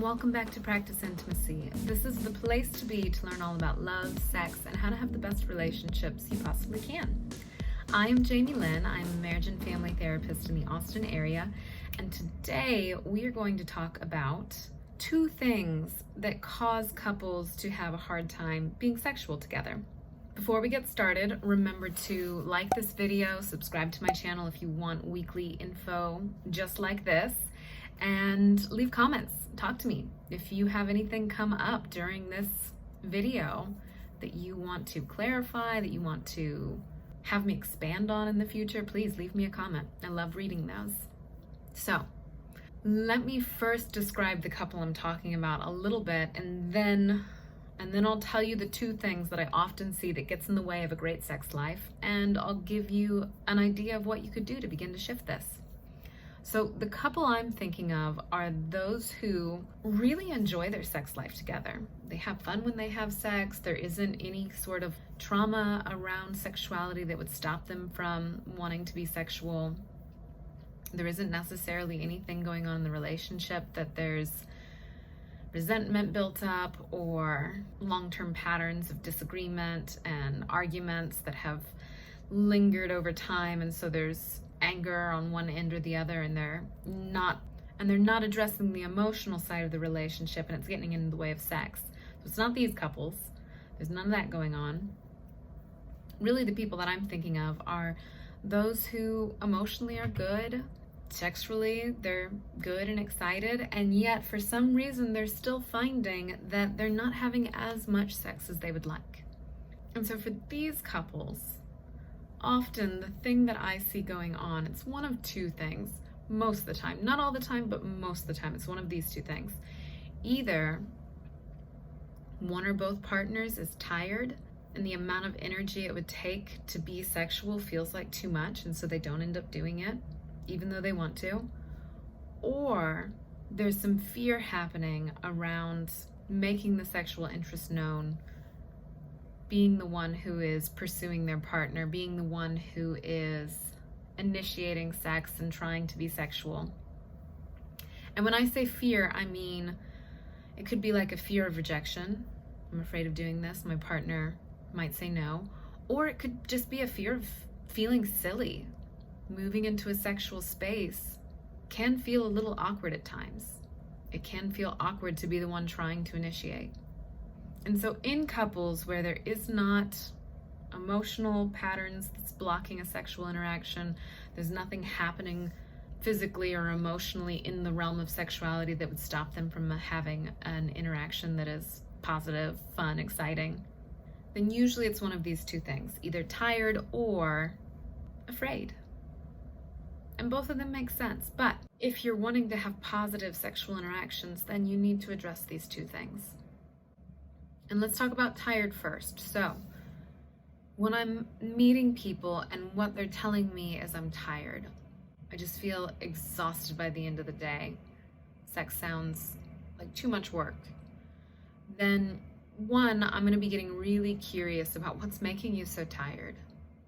welcome back to Practice Intimacy. This is the place to be to learn all about love, sex, and how to have the best relationships you possibly can. I am Jamie Lynn. I'm a marriage and family therapist in the Austin area, and today we are going to talk about two things that cause couples to have a hard time being sexual together. Before we get started, remember to like this video, subscribe to my channel if you want weekly info just like this, and leave comments. Talk to me. If you have anything come up during this video that you want to clarify, that you want to have me expand on in the future, please leave me a comment. I love reading those. So, let me first describe the couple I'm talking about a little bit, and then I'll tell you the two things that I often see that gets in the way of a great sex life, and I'll give you an idea of what you could do to begin to shift this. So the couple I'm thinking of are those who really enjoy their sex life together. They have fun when they have sex. There isn't any sort of trauma around sexuality that would stop them from wanting to be sexual. There isn't necessarily anything going on in the relationship that there's resentment built up or long-term patterns of disagreement and arguments that have lingered over time, and so there's anger on one end or the other, and they're not addressing the emotional side of the relationship, and it's getting in the way of sex. So it's not these couples. There's none of that going on. Really, the people that I'm thinking of are those who emotionally are good, sexually they're good and excited, and yet for some reason they're still finding that they're not having as much sex as they would like. And so for these couples, often the thing that I see going on, it's one of two things most of the time. Not all the time, but most of the time it's one of these two things. Either one or both partners is tired and the amount of energy it would take to be sexual feels like too much, and so they don't end up doing it even though they want to. Or there's some fear happening around making the sexual interest known, being the one who is pursuing their partner, being the one who is initiating sex and trying to be sexual. And when I say fear, I mean it could be like a fear of rejection. I'm afraid of doing this. My partner might say no. Or it could just be a fear of feeling silly. Moving into a sexual space can feel a little awkward at times. It can feel awkward to be the one trying to initiate. And so in couples where there is not emotional patterns that's blocking a sexual interaction, there's nothing happening physically or emotionally in the realm of sexuality that would stop them from having an interaction that is positive, fun, exciting, then usually it's one of these two things, either tired or afraid. And both of them make sense. But if you're wanting to have positive sexual interactions, then you need to address these two things. And let's talk about tired first. So when I'm meeting people and what they're telling me is I'm tired, I just feel exhausted by the end of the day, sex sounds like too much work, then one, I'm going to be getting really curious about what's making you so tired.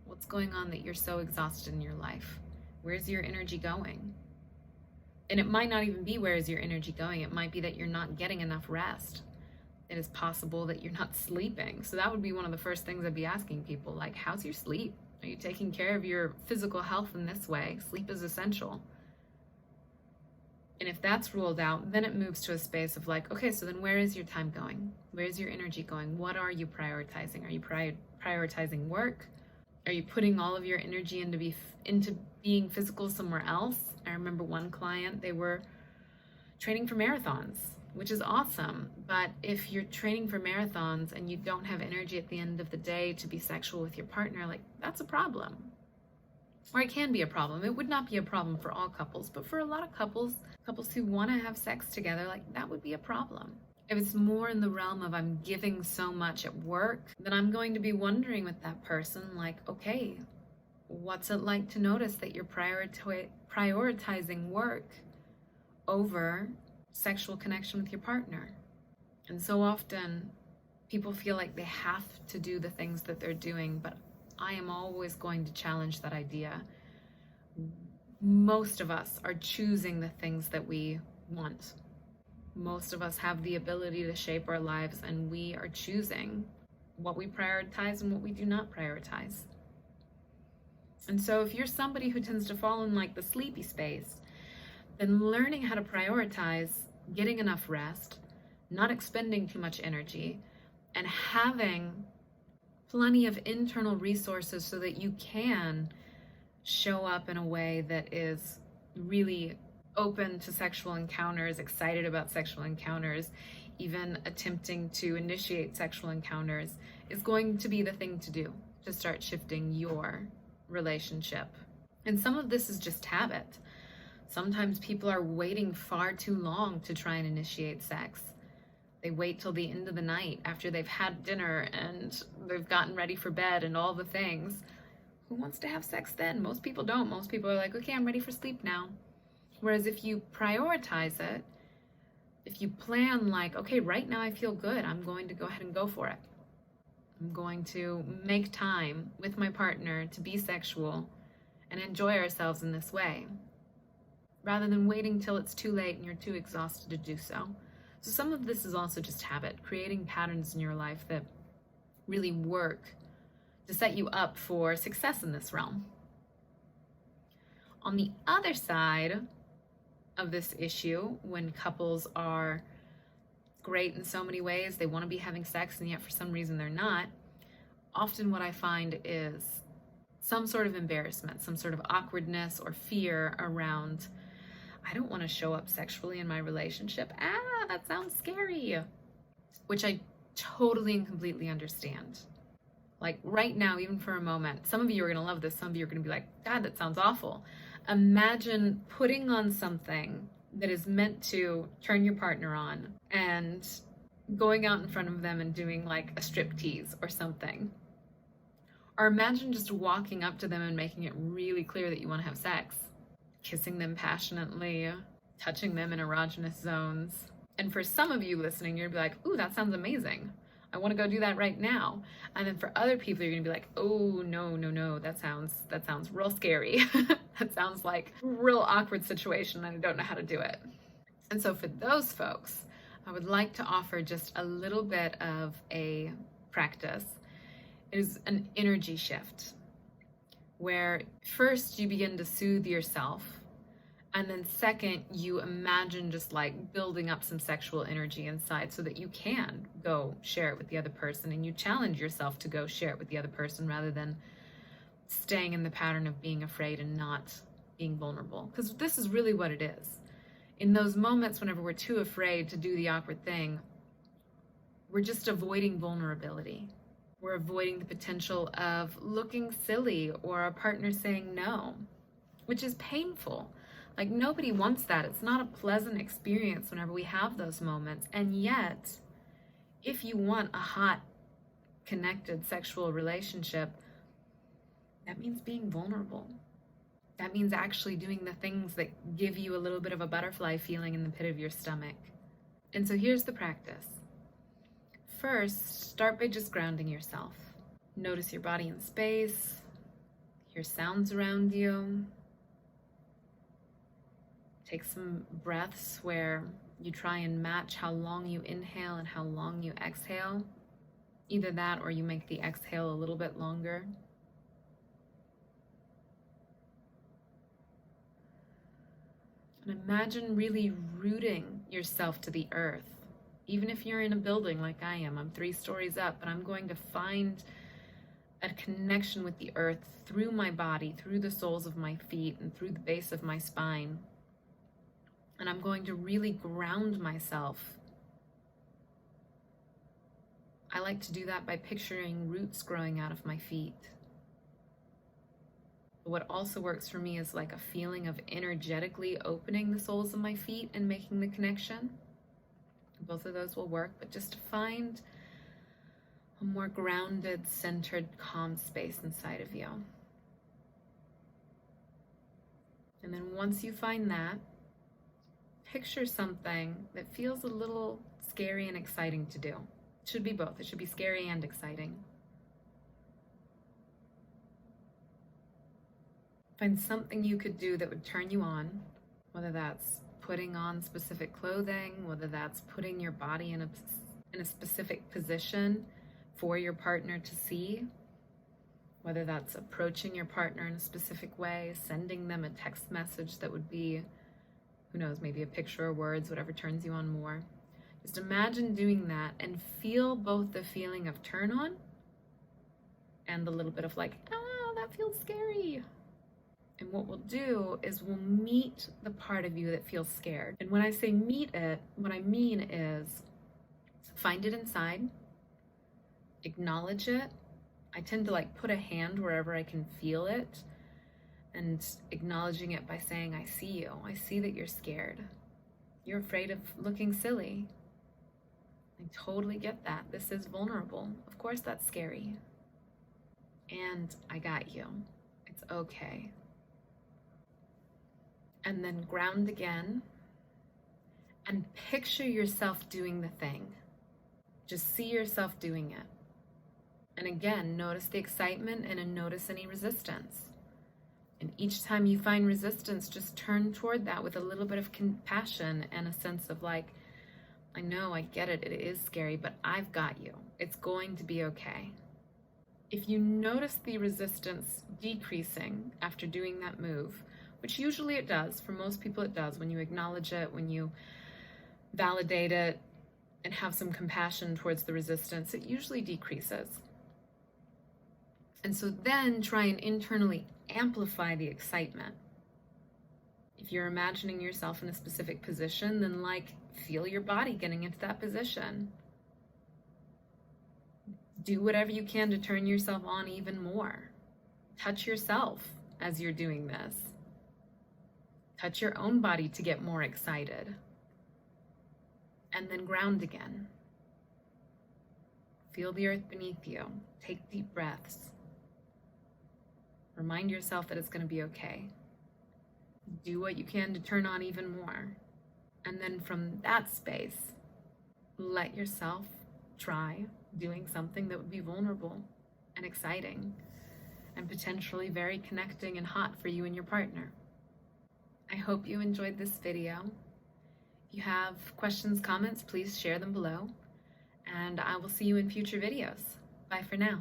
What's going on that you're so exhausted in your life? Where's your energy going? And it might not even be where's your energy going. It might be that you're not getting enough rest. It is possible that you're not sleeping. So that would be one of the first things I'd be asking people, like, how's your sleep? Are you taking care of your physical health in this way? Sleep is essential. And if that's ruled out, then it moves to a space of like, okay, so then where is your time going? Where's your energy going? What are you prioritizing? Are you prioritizing work? Are you putting all of your energy into being physical somewhere else? I remember one client, they were training for marathons, which is awesome. But if you're training for marathons and you don't have energy at the end of the day to be sexual with your partner, like, that's a problem. Or it can be a problem. It would not be a problem for all couples, but for a lot of couples who want to have sex together, like, that would be a problem. If it's more in the realm of I'm giving so much at work, then I'm going to be wondering with that person, like, okay, what's it like to notice that you're prioritizing work over sexual connection with your partner? And so often people feel like they have to do the things that they're doing, but I am always going to challenge that idea. Most of us are choosing the things that we want. Most of us have the ability to shape our lives, and we are choosing what we prioritize and what we do not prioritize. And so if you're somebody who tends to fall in like the sleepy space, then learning how to prioritize getting enough rest, not expending too much energy, and having plenty of internal resources so that you can show up in a way that is really open to sexual encounters, excited about sexual encounters, even attempting to initiate sexual encounters, is going to be the thing to do to start shifting your relationship. And some of this is just habit. Sometimes people are waiting far too long to try and initiate sex. They wait till the end of the night after they've had dinner and they've gotten ready for bed and all the things. Who wants to have sex then? Most people don't. Most people are like, okay, I'm ready for sleep now. Whereas if you prioritize it, if you plan like, okay, right now I feel good, I'm going to go ahead and go for it. I'm going to make time with my partner to be sexual and enjoy ourselves in this way, rather than waiting till it's too late and you're too exhausted to do so. So some of this is also just habit, creating patterns in your life that really work to set you up for success in this realm. On the other side of this issue, when couples are great in so many ways, they want to be having sex and yet for some reason they're not, often what I find is some sort of embarrassment, some sort of awkwardness or fear around, I don't want to show up sexually in my relationship. That sounds scary. Which I totally and completely understand. Like right now, even for a moment, some of you are going to love this. Some of you are going to be like, God, that sounds awful. Imagine putting on something that is meant to turn your partner on and going out in front of them and doing like a striptease or something. Or imagine just walking up to them and making it really clear that you want to have sex. Kissing them passionately, touching them in erogenous zones. And for some of you listening, you're gonna be like, ooh, that sounds amazing. I want to go do that right now. And then for other people, you're gonna be like, oh, no, that sounds real scary. That sounds like a real awkward situation and I don't know how to do it. And so for those folks, I would like to offer just a little bit of a practice. It is an energy shift where first you begin to soothe yourself, and then second, you imagine just like building up some sexual energy inside so that you can go share it with the other person, and you challenge yourself to go share it with the other person rather than staying in the pattern of being afraid and not being vulnerable. Because this is really what it is. In those moments whenever we're too afraid to do the awkward thing, we're just avoiding vulnerability. We're avoiding the potential of looking silly or a partner saying no, which is painful. Like nobody wants that. It's not a pleasant experience whenever we have those moments. And yet, if you want a hot, connected sexual relationship, that means being vulnerable. That means actually doing the things that give you a little bit of a butterfly feeling in the pit of your stomach. And so here's the practice. First, start by just grounding yourself. Notice your body in space, hear sounds around you. Take some breaths where you try and match how long you inhale and how long you exhale. Either that or you make the exhale a little bit longer. And imagine really rooting yourself to the earth. Even if you're in a building like I am, I'm 3 stories up, but I'm going to find a connection with the earth through my body, through the soles of my feet, and through the base of my spine. And I'm going to really ground myself. I like to do that by picturing roots growing out of my feet. But what also works for me is like a feeling of energetically opening the soles of my feet and making the connection. Both of those will work, but just to find a more grounded, centered, calm space inside of you. And then once you find that, picture something that feels a little scary and exciting to do. It should be both. It should be scary and exciting. Find something you could do that would turn you on, whether that's putting on specific clothing, whether that's putting your body in a specific position for your partner to see, whether that's approaching your partner in a specific way, sending them a text message that would be, who knows, maybe a picture or words, whatever turns you on more. Just imagine doing that and feel both the feeling of turn on and the little bit of like, oh, that feels scary. And what we'll do is we'll meet the part of you that feels scared. And when I say meet it, what I mean is find it inside, acknowledge it. I tend to like put a hand wherever I can feel it, and acknowledging it by saying, I see you. I see that you're scared. You're afraid of looking silly. I totally get that. This is vulnerable. Of course that's scary. And I got you. It's okay. And then ground again and picture yourself doing the thing. Just see yourself doing it. And again, notice the excitement and notice any resistance. And each time you find resistance, just turn toward that with a little bit of compassion and a sense of like, I know, I get it, it is scary, but I've got you. It's going to be okay. If you notice the resistance decreasing after doing that move, which usually it does, for most people it does, when you acknowledge it, when you validate it, and have some compassion towards the resistance, it usually decreases. And so then try and internally amplify the excitement. If you're imagining yourself in a specific position, then like feel your body getting into that position. Do whatever you can to turn yourself on even more. Touch yourself as you're doing this. Touch your own body to get more excited. And then ground again. Feel the earth beneath you. Take deep breaths. Remind yourself that it's going to be okay. Do what you can to turn on even more. And then from that space, let yourself try doing something that would be vulnerable and exciting and potentially very connecting and hot for you and your partner. I hope you enjoyed this video. If you have questions, comments, please share them below. And I will see you in future videos. Bye for now.